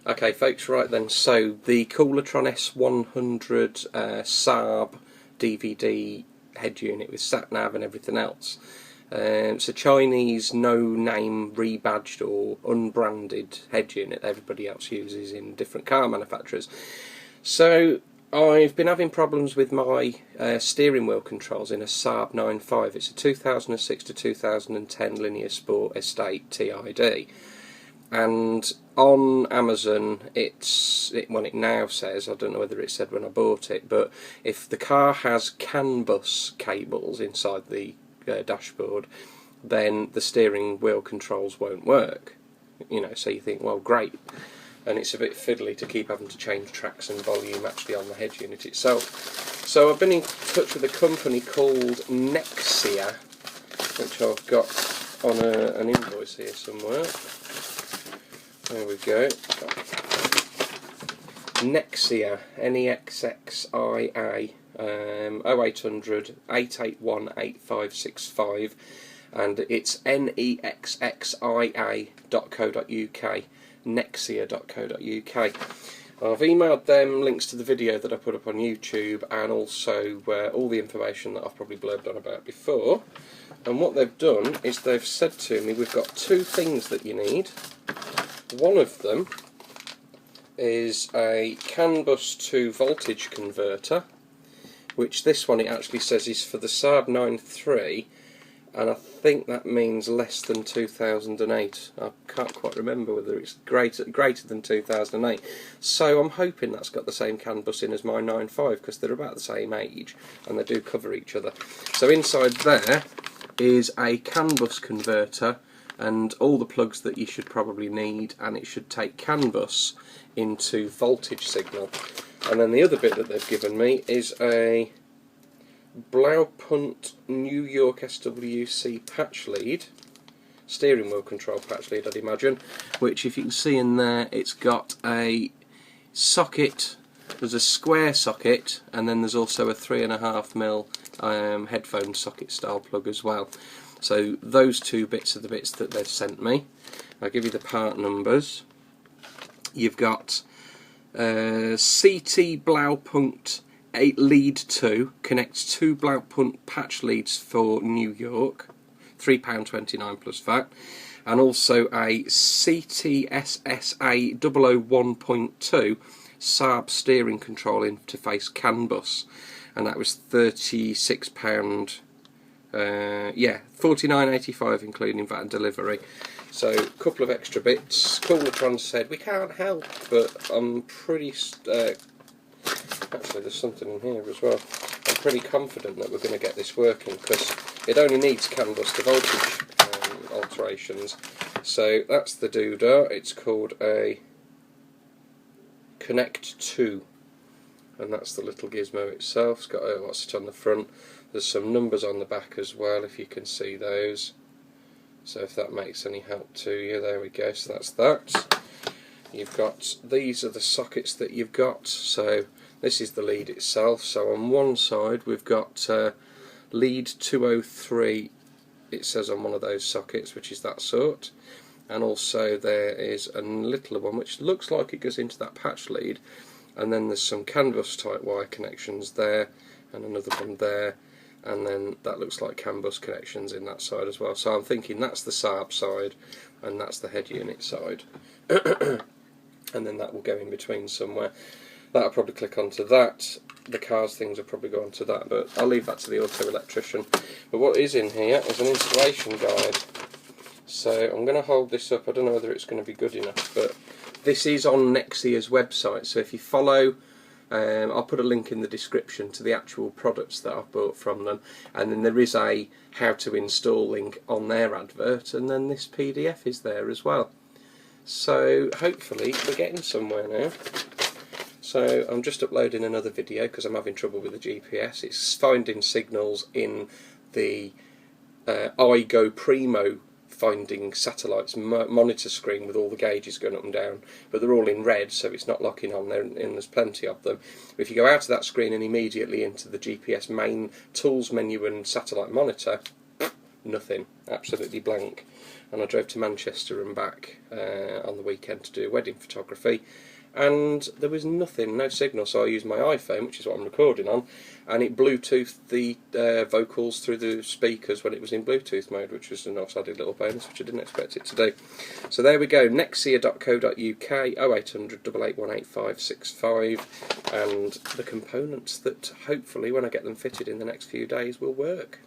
Okay folks, right then, so the Koolertron S100 Saab DVD head unit with sat-nav and everything else. It's a Chinese no-name rebadged or unbranded head unit that everybody else uses in different car manufacturers. So I've been having problems with my steering wheel controls in a Saab 9.5. It's a 2006 to 2010 Linear Sport Estate TID. And on Amazon, it now says, I don't know whether it said when I bought it, but if the car has CANBUS cables inside the dashboard, then the steering wheel controls won't work. You know, so you think, well, great. And it's a bit fiddly to keep having to change tracks and volume actually on the head unit itself. So I've been in touch with a company called Nexia, which I've got on an invoice here somewhere. There we go. Nexia, Nexxia, 0800 881 8565, and it's nexxia.co.uk, nexia.co.uk. I've emailed them links to the video that I put up on YouTube and also all the information that I've probably blurbed on about before. And what they've done is they've said to me, we've got two things that you need. One of them is a CANBUS to voltage converter, which this one it actually says is for the Saab 9.3, and I think that means less than 2008. I can't quite remember whether it's greater than 2008. So I'm hoping that's got the same CANBUS in as my 9.5, because they're about the same age and they do cover each other. So inside there is a CANBUS converter and all the plugs that you should probably need, and it should take CANBUS into voltage signal. And then the other bit that they've given me is a Blaupunkt New York SWC patch lead, steering wheel control patch lead I'd imagine, which if you can see in there, it's got a socket, there's a square socket, and then there's also a 3.5mm headphone socket style plug as well. So those two bits are the bits that they've sent me. I'll give you the part numbers. You've got CT Blaupunkt 8 lead 2 connects two Blaupunkt patch leads for New York, £3.29 plus VAT, and also a CTSSA 001.2 Saab steering control interface CANBUS, and that was £36. Yeah, £49.85 including VAT and delivery. So a couple of extra bits. Koolertron said we can't help, but I'm pretty actually there's something in here as well. I'm pretty confident that we're going to get this working, because it only needs CANBUS to voltage alterations. So that's the doodah. It's called a Connect 2, and that's the little gizmo itself. It's got what's it on the front. There's some numbers on the back as well, if you can see those. So if that makes any help to you, there we go. So that's that. You've got, these are the sockets that you've got. So this is the lead itself. So on one side we've got lead 203, it says on one of those sockets, which is that sort. And also there is a littler one which looks like it goes into that patch lead. And then there's some CANBUS type wire connections there, and another one there. And then that looks like CANBUS connections in that side as well. So I'm thinking that's the Saab side and that's the head unit side. And then that will go in between somewhere. That'll probably click onto that. The car's things will probably go onto that, but I'll leave that to the auto electrician. But what is in here is an installation guide. So I'm going to hold this up. I don't know whether it's going to be good enough, but this is on Nexia's website. So if you follow, I'll put a link in the description to the actual products that I've bought from them, and then there is a how to install link on their advert, and then this PDF is there as well. So hopefully we're getting somewhere now. So I'm just uploading another video because I'm having trouble with the GPS. It's finding signals in the iGo Primo finding satellites monitor screen with all the gauges going up and down, but they're all in red, so it's not locking on there, and there's plenty of them. If you go out of that screen and immediately into the GPS main tools menu and satellite monitor, nothing, absolutely blank. And I drove to Manchester and back on the weekend to do wedding photography, and there was nothing, no signal, so I used my iPhone, which is what I'm recording on, and it Bluetoothed the vocals through the speakers when it was in Bluetooth mode, which was a nice added little bonus, which I didn't expect it to do. So there we go, nexia.co.uk, 0800 881 8565, and the components that hopefully when I get them fitted in the next few days will work.